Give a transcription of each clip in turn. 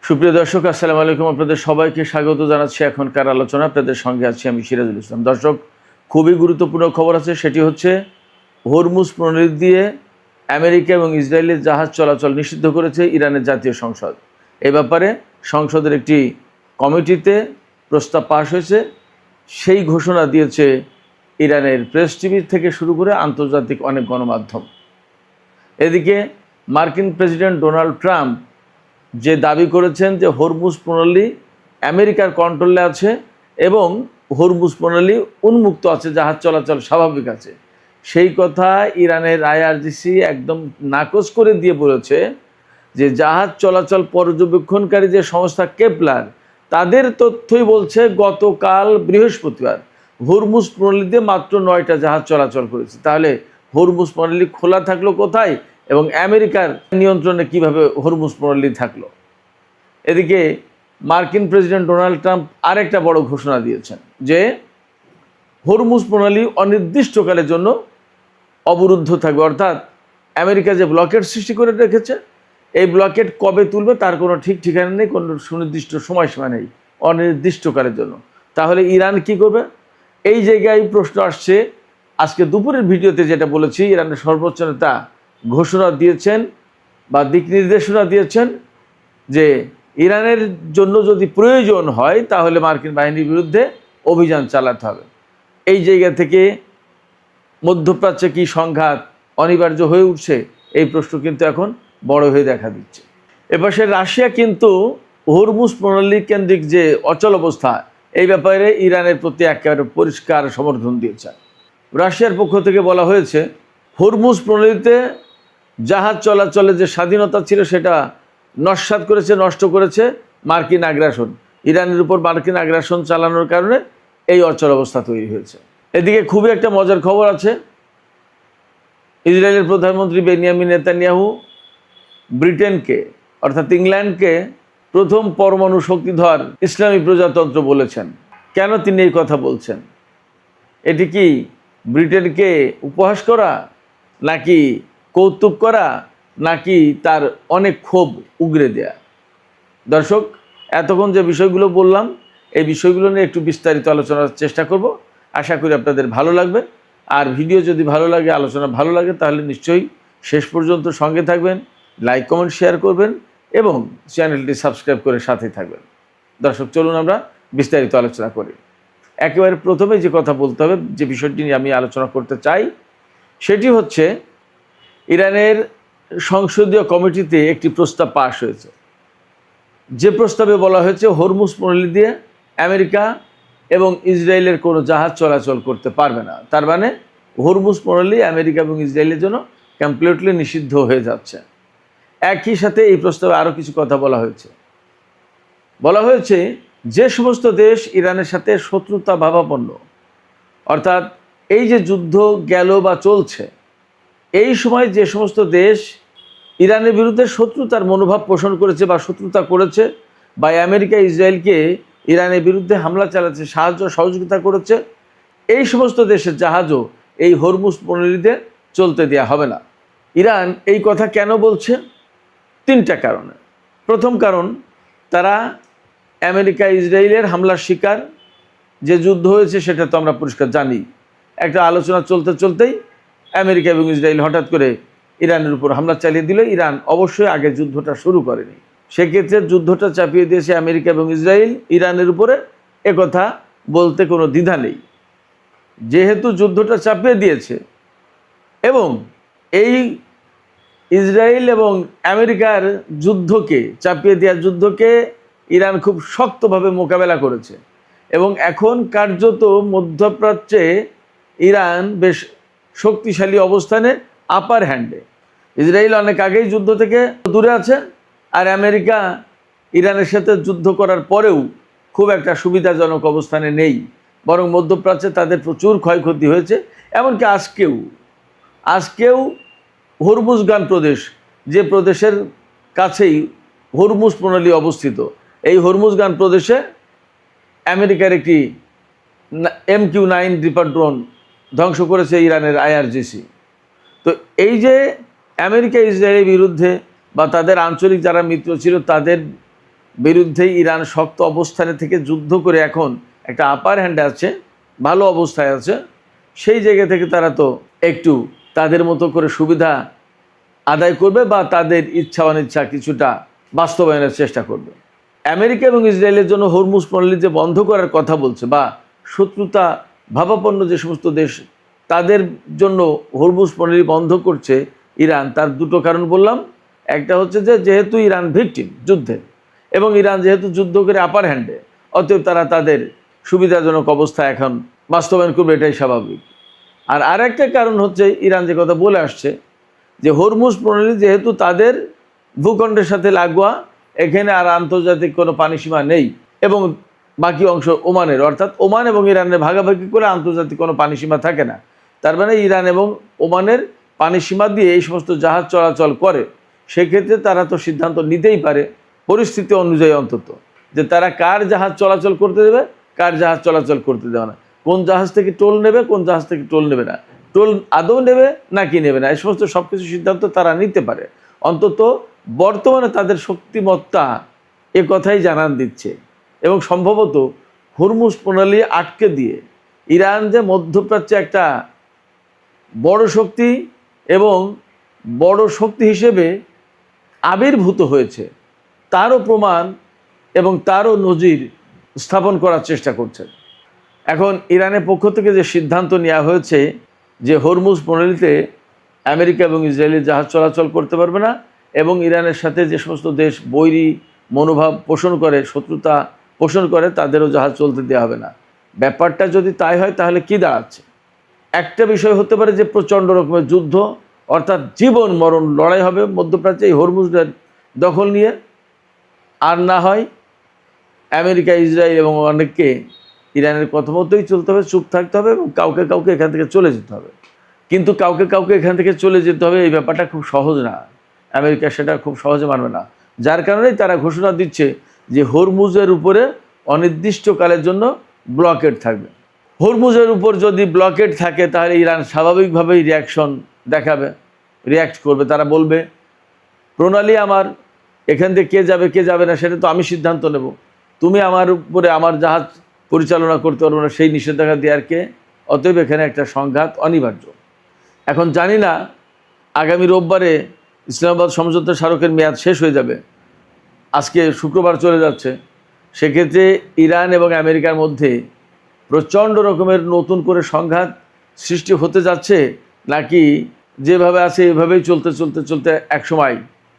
সুপ্রিয় দর্শক, আসসালামু আলাইকুম। আপনাদের সবাইকে স্বাগত জানাচ্ছি এখনকার আলোচনা। আপনাদের সঙ্গে আছি আমি সিরাজুল ইসলাম। দর্শক, খুবই গুরুত্বপূর্ণ খবর আছে, সেটি হচ্ছে হরমুজ প্রণালী দিয়ে আমেরিকা এবং ইসরায়েলের জাহাজ চলাচল নিষিদ্ধ করেছে ইরানের জাতীয় সংসদ। এ ব্যাপারে সংসদের একটি কমিটিতে প্রস্তাব পাশ হয়েছে। সেই ঘোষণা দিয়েছে ইরানের প্রেস টিভি থেকে শুরু করে আন্তর্জাতিক অনেক গণমাধ্যম। এদিকে মার্কিন প্রেসিডেন্ট ডোনাল্ড ট্রাম্প যে দাবি করেছেন যে হরমুজ প্রণালী আমেরিকার কন্ট্রোলে আছে এবং হরমুজ প্রণালী উন্মুক্ত আছে, জাহাজ চলাচল স্বাভাবিক আছে, সেই কথা ইরানের আইআরজিসি একদম নাকচ করে দিয়ে বলেছে যে জাহাজ চলাচল পর্যবেক্ষণকারী যে সংস্থা কেপলার, তাদের তথ্যই বলছে গতকাল বৃহস্পতিবার হরমুজ প্রণালীতে মাত্র 9টা জাহাজ চলাচল করেছে। তাহলে হরমুজ প্রণালী খোলা থাকলো কোথায় এবং আমেরিকার নিয়ন্ত্রণে কিভাবে হরমুজ প্রণালী থাকলো? এদিকে মার্কিন প্রেসিডেন্ট ডোনাল্ড ট্রাম্প আরেকটা বড় ঘোষণা দিয়েছেন যে হরমুজ প্রণালী অনির্দিষ্টকালের জন্য অবরুদ্ধ থাকবে। অর্থাৎ আমেরিকা যে ব্লকেট সৃষ্টি করে রেখেছে, এই ব্লকেট কবে তুলবে তার কোনো ঠিক ঠিকানা নেই, কোনো সুনির্দিষ্ট সময়সীমা নেই, অনির্দিষ্টকালের জন্য। তাহলে ইরান কি করবে? এই জায়গায় প্রশ্ন আসছে। আজকে দুপুরের ভিডিওতে যেটা বলেছি, ইরানের সর্বোচ্চ নেতা ঘোষণা দিয়েছেন বা দিক নির্দেশনা দিয়েছেন যে ইরানের জন্য যদি প্রয়োজন হয় তাহলে মার্কিন বাহিনীর বিরুদ্ধে অভিযান চালাতে হবে। এই জায়গা থেকে মধ্যপ্রাচ্যে কি সংঘাত অনিবার্য হয়ে উঠছে, এই প্রশ্ন কিন্তু এখন বড় হয়ে দেখা দিচ্ছে। এপাশে রাশিয়া কিন্তু হরমুজ প্রণালী কেন্দ্রিক যে অচল অবস্থা, এই ব্যাপারে ইরানের প্রতি একেবারে পরিষ্কার সমর্থন দিয়েছে। রাশিয়ার পক্ষ থেকে বলা হয়েছে হরমুজ প্রণালীতে জাহাজ চলাচলের যে স্বাধীনতা ছিল সেটা নষ্ট করেছে মার্কিন আগ্রাসন। ইরানের উপর মার্কিন আগ্রাসন চালানোর কারণে এই অচল অবস্থা তৈরি হয়েছে। এদিকে খুবই একটা মজার খবর আছে। ইসরায়েলের প্রধানমন্ত্রী বেনিয়ামিন নেতানিয়াহু ব্রিটেনকে অর্থাৎ ইংল্যান্ডকে প্রথম পরমাণু শক্তিধর ইসলামী প্রজাতন্ত্র বলেছেন। কেন তিনি এই কথা বলছেন? এটি কি ব্রিটেনকে উপহাস করা, নাকি কৌতুক করা, নাকি তার অনেক ক্ষোভ উগরে দেয়া? দর্শক, এতক্ষণ যে বিষয়গুলো বললাম, এই বিষয়গুলো নিয়ে একটু বিস্তারিত আলোচনার চেষ্টা করব। আশা করি আপনাদের ভালো লাগবে। আর ভিডিও যদি ভালো লাগে, আলোচনা ভালো লাগে, তাহলে নিশ্চয়ই শেষ পর্যন্ত সঙ্গে থাকবেন, লাইক কমেন্ট শেয়ার করবেন এবং চ্যানেলটি সাবস্ক্রাইব করে সাথেই থাকবেন। দর্শক, চলুন আমরা বিস্তারিত আলোচনা করি। একেবারে প্রথমে যে কথা বলতে হবে, যে বিষয়টি নিয়ে আমি আলোচনা করতে চাই, সেটি হচ্ছে ইরানের সংসদীয় কমিটিতে একটি প্রস্তাব পাশ হয়েছে। যে প্রস্তাবে বলা হয়েছে হরমুজ প্রণালী দিয়ে আমেরিকা এবং ইসরায়েলের কোনো জাহাজ চলাচল করতে পারবে না। তার মানে হরমুজ প্রণালী আমেরিকা এবং ইসরায়েলের জন্য কমপ্লিটলি নিষিদ্ধ হয়ে যাচ্ছে। একই সাথে এই প্রস্তাবে আরও কিছু কথা বলা হয়েছে যে সমস্ত দেশ ইরানের সাথে শত্রুতা ভাবাপন্ন, অর্থাৎ এই যে যুদ্ধ গেল বা চলছে, এই সময় যে সমস্ত দেশ ইরানের বিরুদ্ধে শত্রুতার মনোভাব পোষণ করেছে বা শত্রুতা করেছে, বা আমেরিকা ইসরায়েলকে ইরানের বিরুদ্ধে হামলা চালাচ্ছে, সাহায্য সহযোগিতা করেছে, এই সমস্ত দেশের জাহাজও এই হরমুজ প্রণালীতে চলতে দেওয়া হবে না। ইরান এই কথা কেন বলছে? 3টা কারণে। প্রথম কারণ, তারা আমেরিকা ইসরায়েলের হামলার শিকার। যে যুদ্ধ হয়েছে সেটা তো আমরা পরিষ্কার জানি। একটা আলোচনা চলতেই আমেরিকা এবং ইসরায়েল হঠাৎ করে ইরানের উপর হামলা চালিয়ে দিল। ইরান অবশ্যই আগে যুদ্ধটা শুরু করেনি, সেক্ষেত্রে যুদ্ধটা চাপিয়ে দিয়েছে আমেরিকা এবং ইসরায়েল ইরানের উপরে, একথা বলতে কোনো দ্বিধা নেই। যেহেতু যুদ্ধটা চাপিয়ে দিয়েছে এবং এই ইসরায়েল এবং আমেরিকার যুদ্ধকে, চাপিয়ে দেওয়ার যুদ্ধকে ইরান খুব শক্তভাবে মোকাবেলা করেছে এবং এখন কার্যত মধ্যপ্রাচ্যে ইরান বেশ শক্তিশালী অবস্থানে, আপার হ্যান্ডে। ইসরায়েল অনেক আগেই যুদ্ধ থেকে দূরে আছে, আর আমেরিকা ইরানের সাথে যুদ্ধ করার পরেও খুব একটা সুবিধাজনক অবস্থানে নেই, বরং মধ্যপ্রাচ্যে তাদের প্রচুর ক্ষয়ক্ষতি হয়েছে। এমনকি আজকেও হরমুজগান প্রদেশ, যে প্রদেশের কাছেই হরমুজ প্রণালী অবস্থিত, এই হরমুজগান প্রদেশে আমেরিকার একটি MQ-9 রিপার ড্রোন ধ্বংস করেছে ইরানের আইআরজিসি। তো এই যে আমেরিকা ইসরায়েলের বিরুদ্ধে বা তাদের আঞ্চলিক যারা মিত্র ছিল তাদের বিরুদ্ধে ইরান শক্ত অবস্থানে থেকে যুদ্ধ করে এখন একটা আপার হ্যান্ডে আছে, ভালো অবস্থায় আছে। সেই জায়গা থেকে তারা তো একটু তাদের মতো করে সুবিধা আদায় করবে বা তাদের ইচ্ছা অনিচ্ছা কিছুটা বাস্তবায়নের চেষ্টা করবে। আমেরিকা এবং ইসরায়েলের জন্য হরমুজ প্রণালী যে বন্ধ করার কথা বলছে বা শত্রুতা ভাবাপন্ন যে সমস্ত দেশ তাদের জন্য হরমুজ প্রণালী বন্ধ করছে ইরান, তার দুটো কারণ বললাম। একটা হচ্ছে যে যেহেতু ইরান ভিকটিম যুদ্ধে এবং ইরান যেহেতু যুদ্ধ করে আপার হ্যান্ডে, অতএব তারা তাদের সুবিধাজনক অবস্থা এখন বাস্তবায়ন করবে, এটাই স্বাভাবিক। আর আরেকটা কারণ হচ্ছে ইরান যে কথা বলে আসছে যে হরমুজ প্রণালী যেহেতু তাদের ভূখণ্ডের সাথে লাগোয়া, এখানে আর আন্তর্জাতিক কোনো পানিসীমা নেই এবং বাকি অংশ ওমানের, অর্থাৎ ওমান এবং ইরানের ভাগাভাগি করে আন্তর্জাতিক কোনো পানিসীমা থাকে না। তার মানে ইরান এবং ওমানের পানিসীমা দিয়ে এই সমস্ত জাহাজ চলাচল করে। সেক্ষেত্রে তারা তো সিদ্ধান্ত নিতেই পারে পরিস্থিতি অনুযায়ী অন্তত যে তারা কার জাহাজ চলাচল করতে দেবে, কার জাহাজ চলাচল করতে দেবে না, কোন জাহাজ থেকে টোল নেবে, কোন জাহাজ থেকে টোল নেবে না, টোল আদৌ নেবে নাকি নেবে না, এই সমস্ত সব কিছু সিদ্ধান্ত তারা নিতে পারে। অন্তত বর্তমানে তাদের শক্তিমত্তা এ কথাই জানান দিচ্ছে। এবং সম্ভবত হরমুজ প্রণালী আটকে দিয়ে ইরান যে মধ্যপ্রাচ্যে একটা বড় শক্তি এবং বড় শক্তি হিসেবে আবির্ভূত হয়েছে তারও প্রমাণ এবং তারও নজির স্থাপন করার চেষ্টা করছে। এখন ইরানের পক্ষ থেকে যে সিদ্ধান্ত নেওয়া হয়েছে যে হরমুজ প্রণালীতে আমেরিকা এবং ইসরায়েলের জাহাজ চলাচল করতে পারবে না এবং ইরানের সাথে যে সমস্ত দেশ বৈরী মনোভাব পোষণ করে, শত্রুতা পোষণ করে, তাদেরও জাহাজ চলতে দেওয়া হবে না। ব্যাপারটা যদি তাই হয় তাহলে কি দাঁড়াচ্ছে? একটা বিষয় হতে পারে যে প্রচণ্ড রকমের যুদ্ধ, অর্থাৎ জীবন মরণ লড়াই হবে মধ্যপ্রাচ্যে এই হরমুজের দখল নিয়ে। আর না হয় আমেরিকা, ইসরায়েল এবং অনেককে ইরানের কথা মতোই চলতে হবে, চুপ থাকতে হবে এবং কাউকে কাউকে এখান থেকে চলে যেতে হবে। কিন্তু কাউকে কাউকে এখান থেকে চলে যেতে হবে এই ব্যাপারটা খুব সহজ না, আমেরিকা সেটা খুব সহজে মানবে না। যার কারণেই তারা ঘোষণা দিচ্ছে যে হরমুজের উপরে অনির্দিষ্টকালের জন্য ব্লকেড থাকবে। হরমুজের উপর যদি ব্লকেড থাকে তাহলে ইরান স্বাভাবিকভাবেই রিয়াকশন দেখাবে, রিয়াক্ট করবে। তারা বলবে প্রণালী আমার, এখান থেকে কে যাবে কে যাবে না সেটা তো আমি সিদ্ধান্ত নেব, তুমি আমার উপরে আমার জাহাজ পরিচালনা করতে পারবো না, সেই নিষেধাজ্ঞা দেওয়ার কে? অতএব এখানে একটা সংঘাত অনিবার্য। এখন জানি না আগামী রোববারে ইসলামাবাদ সমঝোতা স্মারকের মেয়াদ শেষ হয়ে যাবে, আজকে শুক্রবার চলে যাচ্ছে। সেক্ষেত্রে ইরান এবং আমেরিকার মধ্যে প্রচণ্ড রকমের নতুন করে সংঘাত সৃষ্টি হতে যাচ্ছে, নাকি যেভাবে আছে এভাবেই চলতে চলতে চলতে একসময়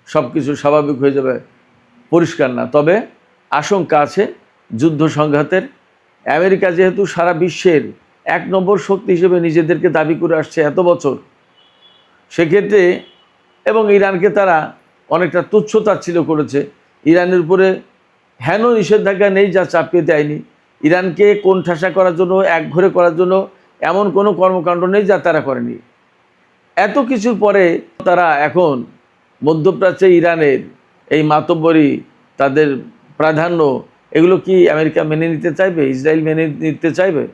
সব কিছু স্বাভাবিক হয়ে যাবে, পরিষ্কার না। তবে আশঙ্কা আছে যুদ্ধ সংঘাতের। আমেরিকা যেহেতু সারা বিশ্বের এক নম্বর শক্তি হিসেবে নিজেদেরকে দাবি করে আসছে এত বছর, সেক্ষেত্রে এবং ইরানকে তারা অনেকটা তুচ্ছ-তাচ্ছিল্য করেছে, ইরানের উপরে হেন নিষেধাজ্ঞা নেই যা চাপিয়ে দেয়নি, ইরানকে কোণঠাসা করার জন্য, একঘরে করার জন্য এমন কোনো কর্মকাণ্ড নেই যা তারা করেনি। এত কিছুর পরে তারা এখন মধ্যপ্রাচ্যে ইরানের এই মাতব্বরি, তাদের প্রাধান্য, এগুলো কি আমেরিকা মেনে নিতে চাইবে, ইসরায়েল মেনে নিতে চাইবে?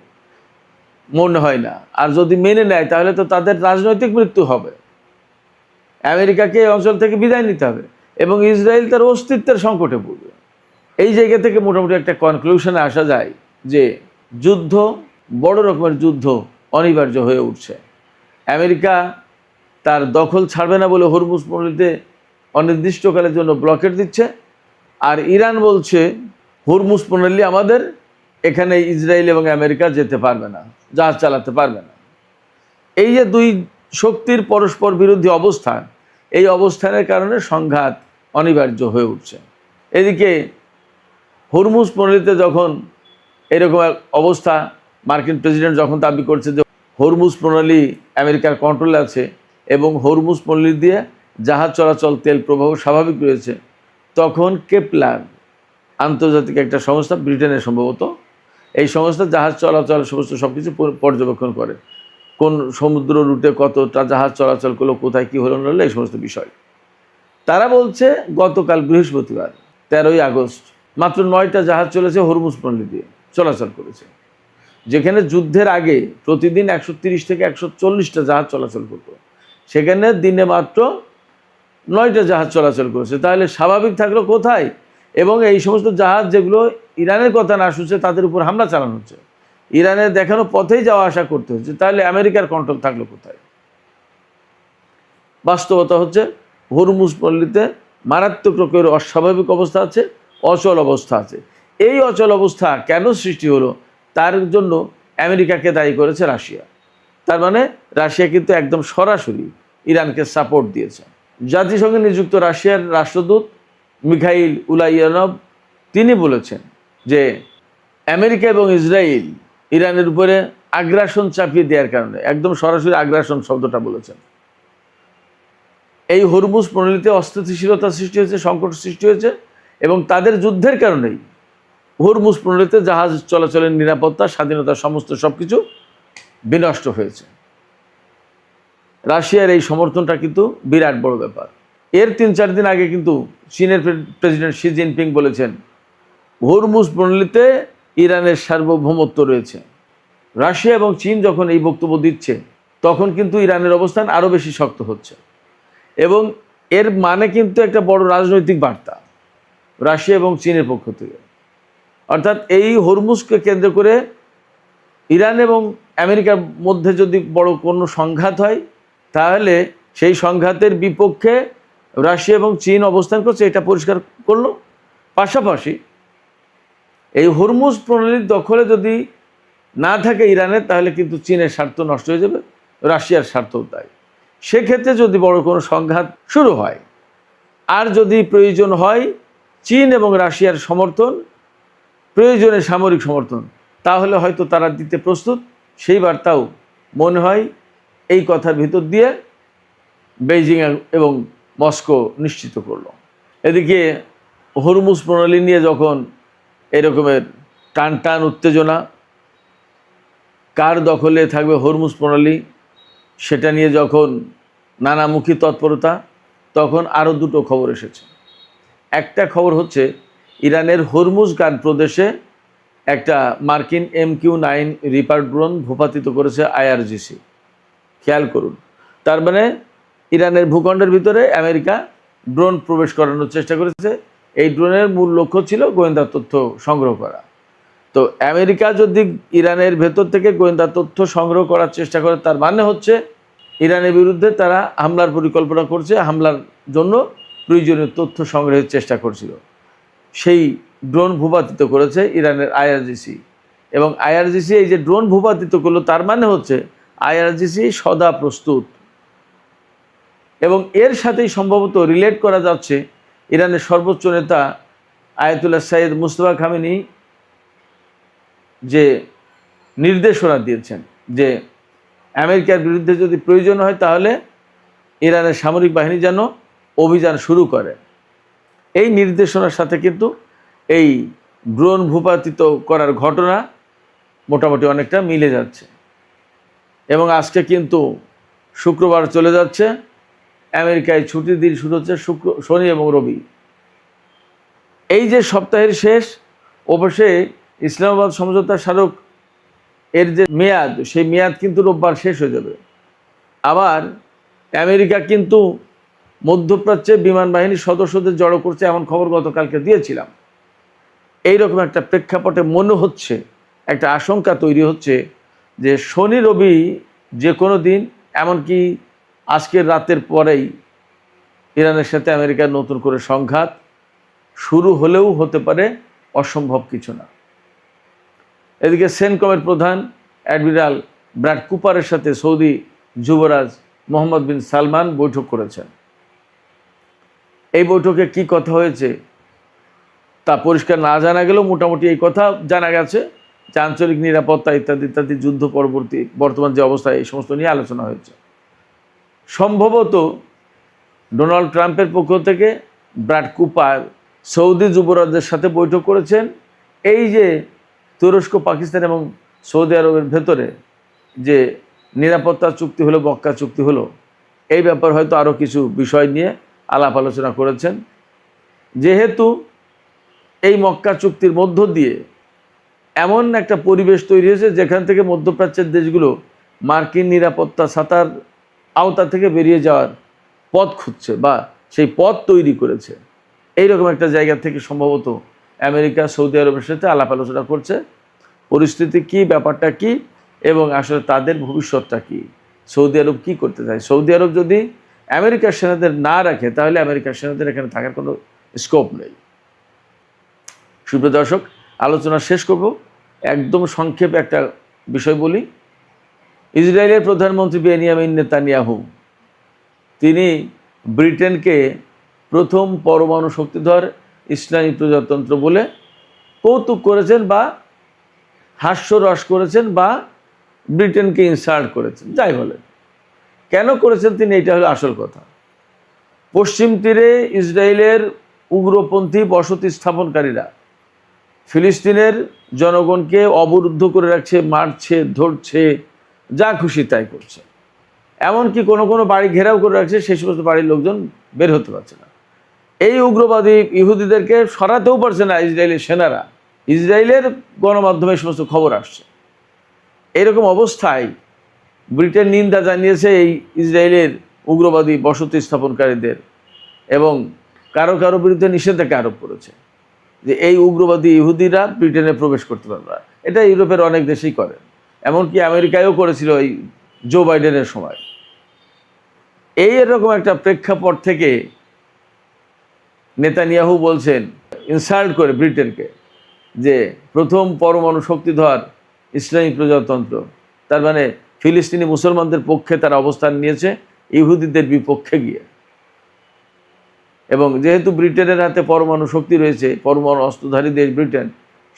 মনে হয় না। আর যদি মেনে নেয় তাহলে তো তাদের রাজনৈতিক মৃত্যু হবে, আমেরিকাকে এই অঞ্চল থেকে বিদায় নিতে হবে এবং ইসরায়েল তার অস্তিত্বের সংকটে পড়বে। এই জায়গা থেকে মোটামুটি একটা কনক্লুশনে আসা যায় যে যুদ্ধ, বড় রকমের যুদ্ধ অনিবার্য হয়ে উঠছে। আমেরিকা তার দখল ছাড়বে না বলে হরমুজ প্রণালীতে অনির্দিষ্টকালের জন্য ব্লকেট দিচ্ছে, আর ইরান বলছে হরমুজ প্রণালী আমাদের, এখানে ইসরায়েল এবং আমেরিকা যেতে পারবে না, জাহাজ চালাতে পারবে না। এই যে দুই শক্তির পরস্পর বিরোধী অবস্থান, এই অবস্থানের কারণে সংঘাত অনিবার্য হয়ে উঠছে। এদিকে হরমুজ প্রণালীতে যখন এরকম এক অবস্থা, মার্কিন প্রেসিডেন্ট যখন দাবি করছে যে হরমুজ প্রণালী আমেরিকার কন্ট্রোলে আছে এবং হরমুজ প্রণালী দিয়ে জাহাজ চলাচল, তেল প্রবাহ স্বাভাবিক রয়েছে, তখন কেপলার আন্তর্জাতিক একটা সংস্থা, ব্রিটেনের সম্ভবত, এই সংস্থা জাহাজ চলাচল সমস্ত সব কিছু পর্যবেক্ষণ করে, কোন সমুদ্র রুটে কতটা জাহাজ চলাচল করলো, কোথায় কী হলো না হলো, এই সমস্ত বিষয়। তারা বলছে গতকাল বৃহস্পতিবার 13ই আগস্ট মাত্র 9টা জাহাজ চলেছে হরমুজ প্রণালী দিয়ে চলাচল করেছে, যেখানে যুদ্ধের আগে প্রতিদিন 130 থেকে 140টা জাহাজ চলাচল করতো, সেখানে দিনে মাত্র 9টা জাহাজ চলাচল করেছে। তাহলে স্বাভাবিক থাকলো কোথায়? এবং এই সমস্ত জাহাজ যেগুলো ইরানের কথা না শুনছে তাদের উপর হামলা চালানো হচ্ছে, ইরানের দেখানো পথেই যাওয়া আসা করতে হচ্ছে, তাহলে আমেরিকার কন্ট্রোল থাকলো কোথায়? বাস্তবতা হচ্ছে হরমুজ পল্লীতে মারাত্মক রকমের অস্বাভাবিক অবস্থা আছে, অচল অবস্থা আছে। এই অচল অবস্থা কেন সৃষ্টি হলো তার জন্য আমেরিকাকে দায়ী করেছে রাশিয়া। তার মানে রাশিয়া কিন্তু একদম সরাসরি ইরানকে সাপোর্ট দিয়েছে। জাতিসংঘে নিযুক্ত রাশিয়ার রাষ্ট্রদূত মিখাইল উলাইয়ানভ তিনি বলেছেন যে আমেরিকা এবং ইসরায়েল ইরানের উপরে আগ্রাসন চাপিয়ে দেওয়ার কারণে, একদম সরাসরি আগ্রাসন শব্দটা বলেছেন, এই হরমুজ প্রণালীতে অস্থিতিশীলতা সৃষ্টি হয়েছে, সংকট সৃষ্টি হয়েছে এবং তাদের যুদ্ধের কারণেই হরমুজ প্রণালীতে জাহাজ চলাচলের নিরাপত্তা, স্বাধীনতা, সমস্ত সবকিছু বিনষ্ট হয়েছে। রাশিয়ার এই সমর্থনটা কিন্তু বিরাট বড় ব্যাপার। এর 3-4 দিন আগে কিন্তু চীনের প্রেসিডেন্ট শি জিনপিং বলেছেন হরমুজ প্রণালীতে ইরানের সার্বভৌমত্ব রয়েছে। রাশিয়া এবং চীন যখন এই বক্তব্য দিচ্ছে তখন কিন্তু ইরানের অবস্থান আরও বেশি শক্ত হচ্ছে এবং এর মানে কিন্তু একটা বড় রাজনৈতিক বার্তা রাশিয়া এবং চীনের পক্ষ থেকে। অর্থাৎ এই হরমুজকে কেন্দ্র করে ইরান এবং আমেরিকার মধ্যে যদি বড় কোনো সংঘাত হয় তাহলে সেই সংঘাতের বিপক্ষে রাশিয়া এবং চীন অবস্থান করছে, এটা পরিষ্কার করলো। পাশাপাশি এই হরমুজ প্রণালীর দখলে যদি না থাকে ইরানের, তাহলে কিন্তু চীনের স্বার্থ নষ্ট হয়ে যাবে, রাশিয়ার স্বার্থও তাই। সেক্ষেত্রে যদি বড় কোনো সংঘাত শুরু হয় আর যদি প্রয়োজন হয় চীন এবং রাশিয়ার সমর্থন, প্রয়োজনে সামরিক সমর্থন, তাহলে হয়তো তারা দিতে প্রস্তুত। সেই বার্তাও মনে হয় এই কথার ভিতর দিয়ে বেইজিং এবং মস্কো নিশ্চিত করলো। এদিকে হরমুজ প্রণালী নিয়ে যখন এরকমের টান টান উত্তেজনা, কার দখলে থাকবে হরমুজ প্রণালী সেটা নিয়ে যখন নানামুখী তৎপরতা, তখন আরও দুটো খবর এসেছে। একটা খবর হচ্ছে ইরানের হরমুজগান প্রদেশে একটা মার্কিন MQ-9 রিপার ড্রোন ভূপাতিত করেছে IRGC। খেয়াল করুন, তার মানে ইরানের ভূখণ্ডের ভিতরে আমেরিকা ড্রোন প্রবেশ করানোর চেষ্টা করেছে। এই ড্রোনের মূল লক্ষ্য ছিল গোয়েন্দা তথ্য সংগ্রহ করা। তো আমেরিকা যদি ইরানের ভেতর থেকে গোয়েন্দা তথ্য সংগ্রহ করার চেষ্টা করে, তার মানে হচ্ছে ইরানের বিরুদ্ধে তারা হামলার পরিকল্পনা করছে, হামলার জন্য প্রয়োজনীয় তথ্য সংগ্রহের চেষ্টা করছিল। সেই ড্রোন ভূপাতিত করেছে ইরানের IRGC এবং IRGC এই যে ড্রোন ভূপাতিত করলো, তার মানে হচ্ছে IRGC সদা প্রস্তুত। এবং এর সাথেই সম্ভবত রিলেট করা যাচ্ছে ইরানের সর্বোচ্চ নেতা আয়াতুল্লাহ সাইয়েদ মুস্তফা খামেনি যে নির্দেশনা দিয়েছেন যে আমেরিকার বিরুদ্ধে যদি প্রয়োজন হয় তাহলে ইরানের সামরিক বাহিনী যেন অভিযান শুরু করে। এই নির্দেশনার সাথে কিন্তু এই ড্রোন ভূপাতিত করার ঘটনা মোটামুটি অনেকটা মিলে যাচ্ছে। এবং আজকে কিন্তু শুক্রবার চলে যাচ্ছে, আমেরিকায় ছুটির দিন শুরু হচ্ছে শনি এবং রবি। এই যে সপ্তাহের শেষ, অবশ্যই ইসলামাবাদ সমঝোতা স্মারক এর যে মেয়াদ, সেই মেয়াদ কিন্তু রোববার শেষ হয়ে যাবে। আবার আমেরিকা কিন্তু মধ্যপ্রাচ্যে বিমান বাহিনীর সদস্যদের জড়ো করছে, এমন খবর গতকালকে দিয়েছিলাম। এইরকম একটা প্রেক্ষাপটে মনে হচ্ছে, একটা আশঙ্কা তৈরি হচ্ছে যে শনি রবি যে কোনো দিন, এমনকি আজকের রাতের পরেই ইরানের সাথে আমেরিকার নতুন করে সংঘাত শুরু হলেও হতে পারে, অসম্ভব কিছু না। এদিকে সেনকমের প্রধান অ্যাডমিরাল ব্র্যাড কুপারের সাথে সৌদি যুবরাজ মোহাম্মদ বিন সালমান বৈঠক করেছেন। এই বৈঠকে কি কথা হয়েছে তা পরিষ্কার না জানা গেলেও মোটামুটি এই কথা জানা গেছে যে আঞ্চলিক নিরাপত্তা ইত্যাদি ইত্যাদি, যুদ্ধ পরবর্তী বর্তমান যে অবস্থা, এই সমস্ত নিয়ে আলোচনা হয়েছে। সম্ভবত ডোনাল্ড ট্রাম্পের পক্ষ থেকে ব্র্যাড কুপার সৌদি যুবরাজের সাথে বৈঠক করেছেন। এই যে তুরস্ক, পাকিস্তান এবং সৌদি আরবের ভেতরে যে নিরাপত্তা চুক্তি হলো, মক্কা চুক্তি হলো, এই ব্যাপার হয়তো আরও কিছু বিষয় নিয়ে আলাপ আলোচনা করেছেন। যেহেতু এই মক্কা চুক্তির মধ্য দিয়ে এমন একটা পরিবেশ তৈরি হয়েছে যেখান থেকে মধ্যপ্রাচ্যের দেশগুলো মার্কিন নিরাপত্তা ছাতার আওতা থেকে বেরিয়ে যাওয়ার পথ খুঁজছে বা সেই পথ তৈরি করেছে। এইরকম একটা জায়গা থেকে সম্ভবত আমেরিকা সৌদি আরবের সাথে আলাপ আলোচনা করছে, পরিস্থিতি কি, ব্যাপারটা কি, এবং আসলে তাদের ভবিষ্যৎটা কি, সৌদি আরব কি করতে চায়। সৌদি আরব যদি আমেরিকার সেনাদের না রাখে তাহলে আমেরিকার সেনাদের এখানে থাকার কোনো স্কোপ নেই। সুপ্রিয় দর্শক, আলোচনা শেষ করব, একদম সংক্ষেপে একটা বিষয় বলি। ইসরায়েলের প্রধানমন্ত্রী বেনিয়ামিন নেতানিয়াহু তিনি ব্রিটেনকে প্রথম পরমাণু শক্তিধর ইসলামী প্রজাতন্ত্র বলে কৌতুক করেছেন বা হাস্যরস করেছেন বা ব্রিটেনকে ইনসাল্ট করেছেন, যাই বলেন। কেন করেছেন তিনি, এটা হলো আসল কথা। পশ্চিম তীরে ইসরায়েলের উগ্রপন্থী বসতি স্থাপনকারীরা ফিলিস্তিনের জনগণকে অবরুদ্ধ করে রাখছে, মারছে, ধরছে, যা খুশি তাই করছে। এমনকি কোনো কোনো বাড়ি ঘেরাও করে রাখছে, সেই সমস্ত বাড়ির লোকজন বের হতে পারছে না। এই উগ্রবাদী ইহুদিদেরকে সরাতেও পারছে না ইসরায়েলের সেনারা। ইসরায়েলের গণমাধ্যমে সমস্ত খবর আসছে। এরকম অবস্থায় ব্রিটেন নিন্দা জানিয়েছে এই ইসরায়েলের উগ্রবাদী বসতি স্থাপনকারীদের এবং কারো কারো বিরুদ্ধে নিষেধাজ্ঞা আরোপ করেছে যে এই উগ্রবাদী ইহুদিরা ব্রিটেনে প্রবেশ করতে পারবে না। এটা ইউরোপের অনেক দেশেই করে, এমনকি আমেরিকায়ও করেছিল এই জো বাইডেনের সময়। এই এরকম একটা প্রেক্ষাপট থেকে নেতানিয়াহু বলছেন, ইনসাল্ট করে ব্রিটেনকে, যে প্রথম পরমাণু শক্তিধর ইসলামী প্রজাতন্ত্র, তার মানে ফিলিস্তিনি মুসলমানদের পক্ষে তারা অবস্থান নিয়েছে ইহুদিদের বিপক্ষে গিয়ে। এবং যেহেতু ব্রিটেনের হাতে পরমাণু শক্তি রয়েছে, পরমাণু অস্ত্রধারী দেশ ব্রিটেন,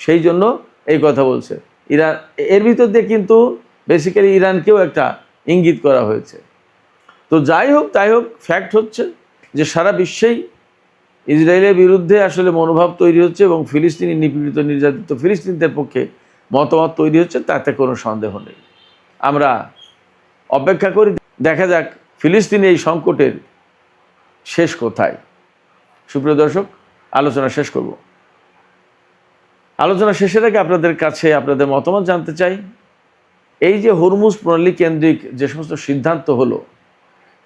সেই জন্য এই কথা বলছে। ইরান এর ভিতর দিয়ে কিন্তু বেসিক্যালি ইরানকেও একটা ইঙ্গিত করা হয়েছে। তো যাই হোক তাই হোক, ফ্যাক্ট হচ্ছে যে সারা বিশ্বেই ইসরায়েলের বিরুদ্ধে আসলে মনোভাব তৈরি হচ্ছে এবং ফিলিস্তিনি নিপীড়িত নির্যাতিত ফিলিস্তিনিদের পক্ষে মতামত তৈরি হচ্ছে, তাতে কোনো সন্দেহ নেই। আমরা অপেক্ষা করি, দেখা যাক ফিলিস্তিনি এই সংকটের শেষ কোথায়। সুপ্রিয় দর্শক, আলোচনা শেষ করব। আলোচনা শেষের আগে আপনাদের কাছে আপনাদের মতামত জানতে চাই। এই যে হরমুজ প্রণালী কেন্দ্রিক যে সমস্ত সিদ্ধান্ত হলো,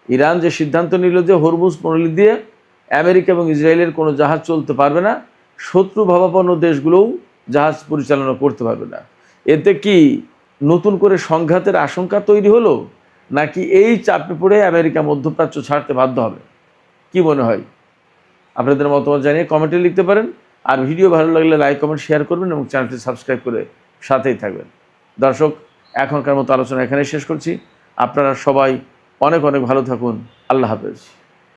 ইরান যে সিদ্ধান্ত নিল যে হরমুজ প্রণালী দিয়ে আমেরিকা এবং ইসরায়েলের কোনো জাহাজ চলতে পারবে না, শত্রু ভাবাপন্ন দেশগুলোও জাহাজ পরিচালনা করতে পারবে না, এতে কি নতুন করে সংঘাতের আশঙ্কা তৈরি হলো, নাকি এই চাপে পড়ে আমেরিকা মধ্যপ্রাচ্য ছাড়তে বাধ্য হবে? কি মনে হয়? আপনাদের মতামত জানিয়ে কমেন্টে লিখতে পারেন। আর ভিডিও ভালো লাগলে লাইক, কমেন্ট, শেয়ার করবেন এবং চ্যানেলটি সাবস্ক্রাইব করে সাথেই থাকবেন। দর্শক, এখনকার মতো আলোচনা এখানেই শেষ করছি। আপনারা সবাই অনেক অনেক ভালো থাকুন। আল্লাহ হাফেজ।